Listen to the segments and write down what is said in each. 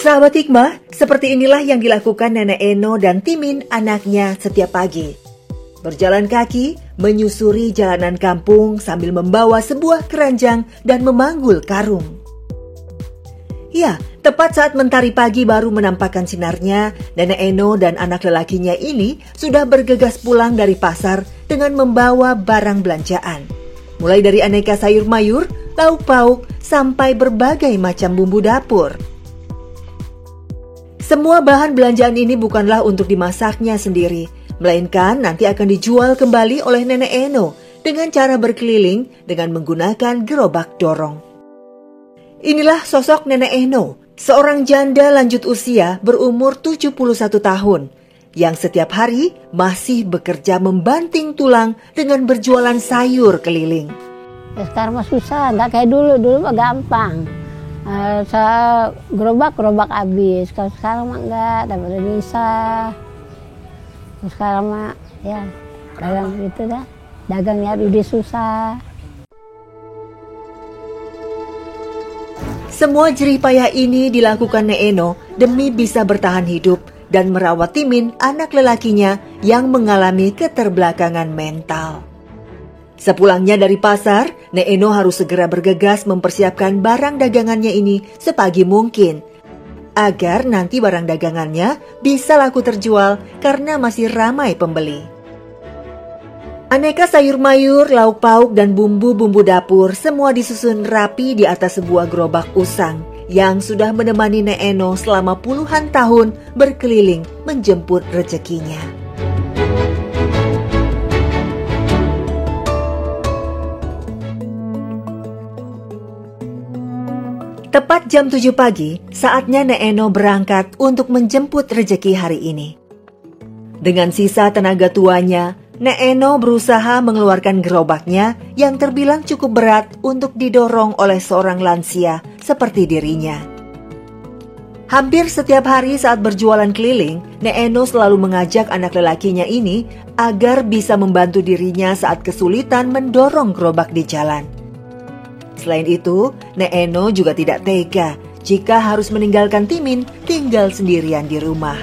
Sahabat Hikmah, seperti inilah yang dilakukan Nenek Eno dan Timin anaknya setiap pagi. Berjalan kaki, menyusuri jalanan kampung sambil membawa sebuah keranjang dan memanggul karung. Ya, tepat saat mentari pagi baru menampakkan sinarnya, Nenek Eno dan anak lelakinya ini sudah bergegas pulang dari pasar dengan membawa barang belanjaan. Mulai dari aneka sayur mayur, lauk pauk, sampai berbagai macam bumbu dapur. Semua bahan belanjaan ini bukanlah untuk dimasaknya sendiri, melainkan nanti akan dijual kembali oleh Nenek Eno dengan cara berkeliling dengan menggunakan gerobak dorong. Inilah sosok Nenek Eno, seorang janda lanjut usia berumur 71 tahun, yang setiap hari masih bekerja membanting tulang dengan berjualan sayur keliling. Ya, sekarang mah susah, nggak kayak dulu mah gampang. Gerobak habis. Kalau sekarang mah enggak, daripada bisa. Sekarang mah ya dagang gitu dah. Dagangnya udah susah. Semua jerih payah ini dilakukan Nek Eno demi bisa bertahan hidup dan merawat Timin, anak lelakinya yang mengalami keterbelakangan mental. Sepulangnya dari pasar, Nek Eno harus segera bergegas mempersiapkan barang dagangannya ini sepagi mungkin, agar nanti barang dagangannya bisa laku terjual karena masih ramai pembeli. Aneka sayur mayur, lauk pauk, dan bumbu-bumbu dapur semua disusun rapi di atas sebuah gerobak usang yang sudah menemani Nek Eno selama puluhan tahun berkeliling menjemput rezekinya. Tepat jam 7 pagi, saatnya Nek Eno berangkat untuk menjemput rejeki hari ini. Dengan sisa tenaga tuanya, Nek Eno berusaha mengeluarkan gerobaknya yang terbilang cukup berat untuk didorong oleh seorang lansia seperti dirinya. Hampir setiap hari saat berjualan keliling, Nek Eno selalu mengajak anak lelakinya ini agar bisa membantu dirinya saat kesulitan mendorong gerobak di jalan. Selain itu, Nek Eno juga tidak tega jika harus meninggalkan Timin tinggal sendirian di rumah.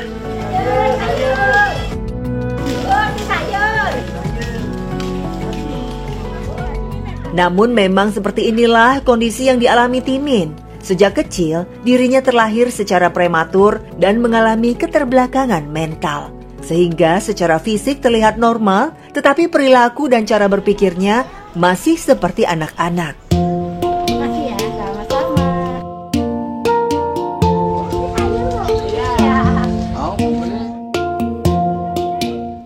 Namun memang seperti inilah kondisi yang dialami Timin. Sejak kecil, dirinya terlahir secara prematur dan mengalami keterbelakangan mental. Sehingga secara fisik terlihat normal, tetapi perilaku dan cara berpikirnya masih seperti anak-anak.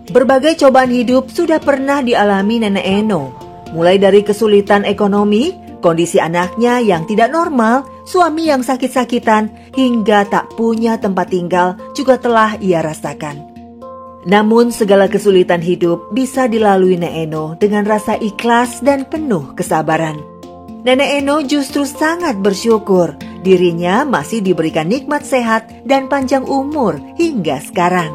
Berbagai cobaan hidup sudah pernah dialami Nenek Eno. Mulai dari kesulitan ekonomi, kondisi anaknya yang tidak normal, suami yang sakit-sakitan, hingga tak punya tempat tinggal juga telah ia rasakan. Namun segala kesulitan hidup bisa dilalui Nenek Eno dengan rasa ikhlas dan penuh kesabaran. Nenek Eno justru sangat bersyukur dirinya masih diberikan nikmat sehat dan panjang umur hingga sekarang.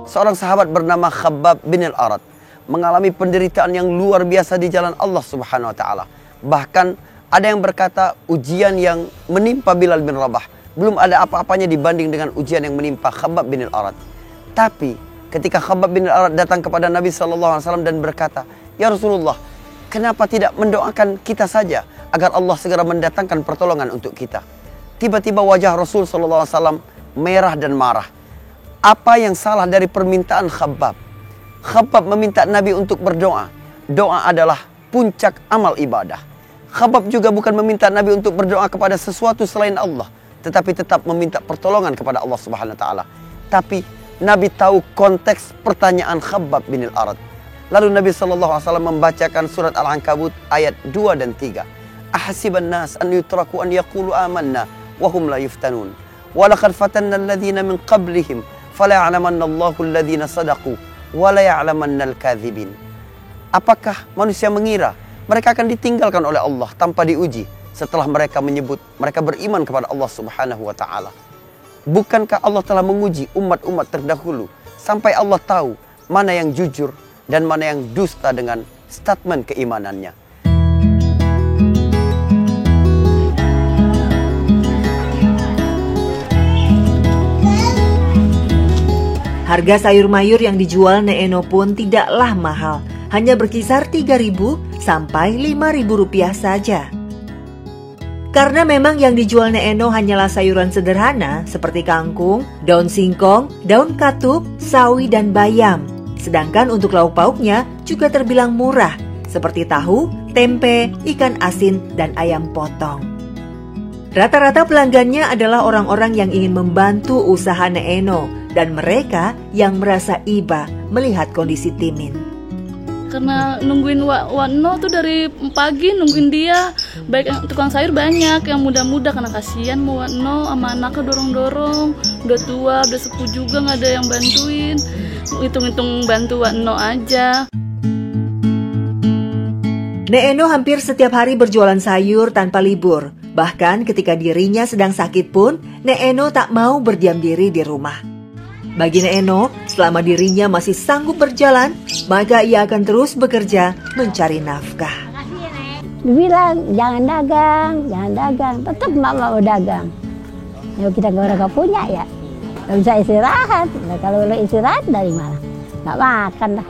Seorang sahabat bernama Khabbab bin al-Arat mengalami penderitaan yang luar biasa di jalan Allah Subhanahu wa taala. Bahkan ada yang berkata ujian yang menimpa Bilal bin Rabah belum ada apa-apanya dibanding dengan ujian yang menimpa Khabbab bin al-Arat. Tapi ketika Khabbab bin al-Arat datang kepada Nabi SAW dan berkata, "Ya Rasulullah, kenapa tidak mendoakan kita saja agar Allah segera mendatangkan pertolongan untuk kita?" Tiba-tiba wajah Rasul SAW merah dan marah. Apa yang salah dari permintaan Khabbab? Khabbab meminta Nabi untuk berdoa. Doa adalah puncak amal ibadah. Khabbab juga bukan meminta Nabi untuk berdoa kepada sesuatu selain Allah, tetapi tetap meminta pertolongan kepada Allah Subhanahu wa taala. Tapi Nabi tahu konteks pertanyaan Khabbab bin al-Arat. Lalu Nabi SAW membacakan surat Al-Ankabut ayat 2 dan 3. Ahasiban nas an yutraku an yaqulu amanna wa hum la yuftanun. Wa laqad fatanna alladhina min qablihim fala ya'lamanna Allahu alladhina sadaqu wa la ya'lamanna al-kadhibin. Apakah manusia mengira mereka akan ditinggalkan oleh Allah tanpa diuji setelah mereka menyebut mereka beriman kepada Allah Subhanahu wa taala? Bukankah Allah telah menguji umat-umat terdahulu sampai Allah tahu mana yang jujur dan mana yang dusta dengan statement keimanannya. Harga sayur mayur yang dijual Nek Eno pun tidaklah mahal, hanya berkisar 3.000 sampai 5.000 rupiah saja. Karena memang yang dijual Nek Eno hanyalah sayuran sederhana seperti kangkung, daun singkong, daun katuk, sawi, dan bayam. Sedangkan untuk lauk pauknya juga terbilang murah seperti tahu, tempe, ikan asin, dan ayam potong. Rata-rata pelanggannya adalah orang-orang yang ingin membantu usaha Nek Eno dan mereka yang merasa iba melihat kondisi Timin. Karena nungguin Wak No tuh dari pagi nungguin dia. Baik tukang sayur banyak yang muda-muda karena kasihan mau Wak No sama anaknya dorong-dorong. Udah tua, udah sepuh juga nggak ada yang bantuin. Hitung-hitung bantu Wak No aja. Nek Eno hampir setiap hari berjualan sayur tanpa libur. Bahkan ketika dirinya sedang sakit pun, Nek Eno tak mau berdiam diri di rumah. Bagi Nek Eno, selama dirinya masih sanggup berjalan, maka ia akan terus bekerja mencari nafkah. Dibilang jangan dagang, tetap mak mau dagang. Ya kita nggak punya ya, nggak bisa istirahat. Nah, kalau istirahat dari mana? Nggak makan dah.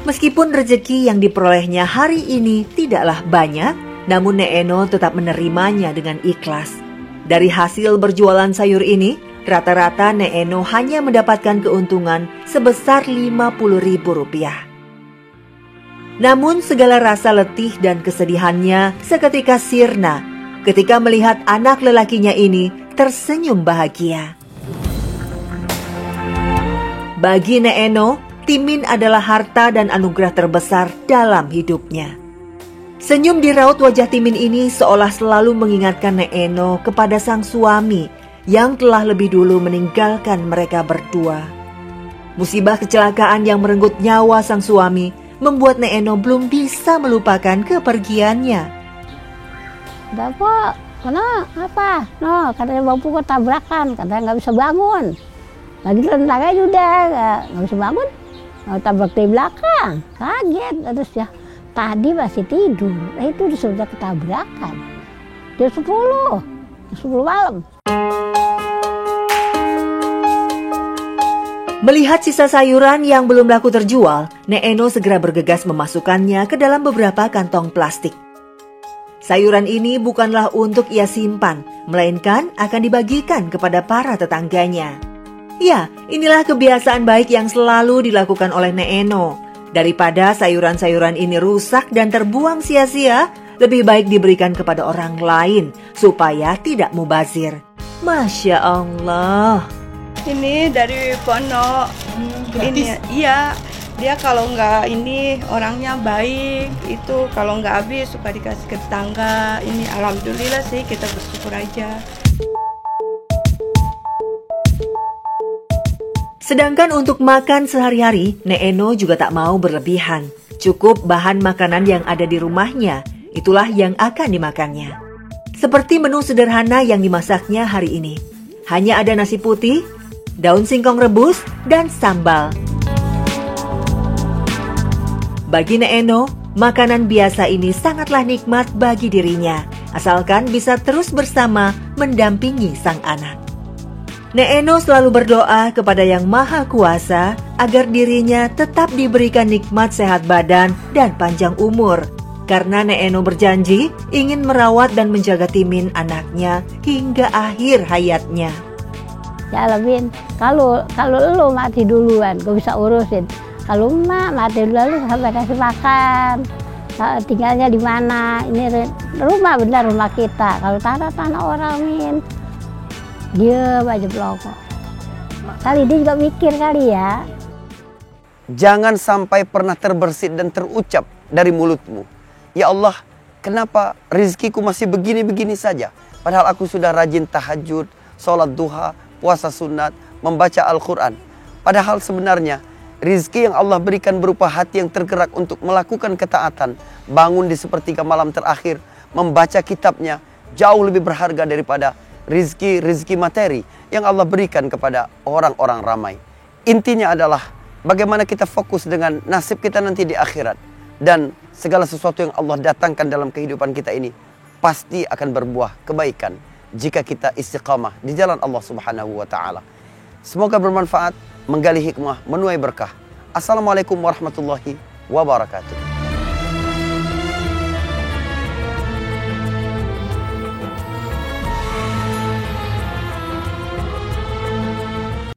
Meskipun rezeki yang diperolehnya hari ini tidaklah banyak, namun Nek Eno tetap menerimanya dengan ikhlas. Dari hasil berjualan sayur ini, rata-rata Nek Eno hanya mendapatkan keuntungan sebesar Rp50.000. Namun segala rasa letih dan kesedihannya seketika sirna ketika melihat anak lelakinya ini tersenyum bahagia. Bagi Nek Eno, Timin adalah harta dan anugerah terbesar dalam hidupnya. Senyum di raut wajah Timin ini seolah selalu mengingatkan Nek Eno kepada sang suami yang telah lebih dulu meninggalkan mereka berdua. Musibah kecelakaan yang merenggut nyawa sang suami membuat Nek Eno belum bisa melupakan kepergiannya. Bapak, kenapa? No, katanya bapak kok tabrakan, katanya nggak bisa bangun. Lagi tentangnya udah nggak bisa bangun. Mau tabrak di belakang, kaget terus ya. Tadi masih tidur, itu sudah ketabrakan. Jam 10 malam. Melihat sisa sayuran yang belum laku terjual, Nek Eno segera bergegas memasukkannya ke dalam beberapa kantong plastik. Sayuran ini bukanlah untuk ia simpan, melainkan akan dibagikan kepada para tetangganya. Ya, inilah kebiasaan baik yang selalu dilakukan oleh Nek Eno. Daripada sayuran-sayuran ini rusak dan terbuang sia-sia, lebih baik diberikan kepada orang lain supaya tidak mubazir. Masya Allah. Ini dari Pono. Ini iya, dia kalau nggak ini orangnya baik. Itu kalau nggak habis suka dikasih ke tetangga. Ini alhamdulillah sih, kita bersyukur aja. Sedangkan untuk makan sehari-hari, Nek Eno juga tak mau berlebihan. Cukup bahan makanan yang ada di rumahnya, itulah yang akan dimakannya. Seperti menu sederhana yang dimasaknya hari ini. Hanya ada nasi putih, daun singkong rebus, dan sambal. Bagi Nek Eno, makanan biasa ini sangatlah nikmat bagi dirinya, asalkan bisa terus bersama mendampingi sang anak. Nek Eno selalu berdoa kepada Yang Maha Kuasa agar dirinya tetap diberikan nikmat sehat badan dan panjang umur. Karena Nek Eno berjanji ingin merawat dan menjaga Timin anaknya hingga akhir hayatnya. Ya Lebin, kalau lu mati duluan, gue bisa urusin. Kalau emak mati dulu sampai kasih makan. Tinggalnya di mana? Ini rumah benar rumah kita. Kalau tanah orang Min. Dia aja pelokok. Kali dia juga mikir kali ya. Jangan sampai pernah terbersit dan terucap dari mulutmu, ya Allah, kenapa rizkiku masih begini-begini saja? Padahal aku sudah rajin tahajud, sholat duha, puasa sunat, membaca Al-Quran. Padahal sebenarnya rizki yang Allah berikan berupa hati yang tergerak untuk melakukan ketaatan, bangun di sepertiga malam terakhir, membaca kitabnya, jauh lebih berharga daripada rizki materi yang Allah berikan kepada orang-orang ramai. Intinya adalah bagaimana kita fokus dengan nasib kita nanti di akhirat. Dan segala sesuatu yang Allah datangkan dalam kehidupan kita ini pasti akan berbuah kebaikan jika kita istiqamah di jalan Allah Subhanahu wa taala. Semoga bermanfaat, menggali hikmah, menuai berkah. Assalamualaikum warahmatullahi wabarakatuh.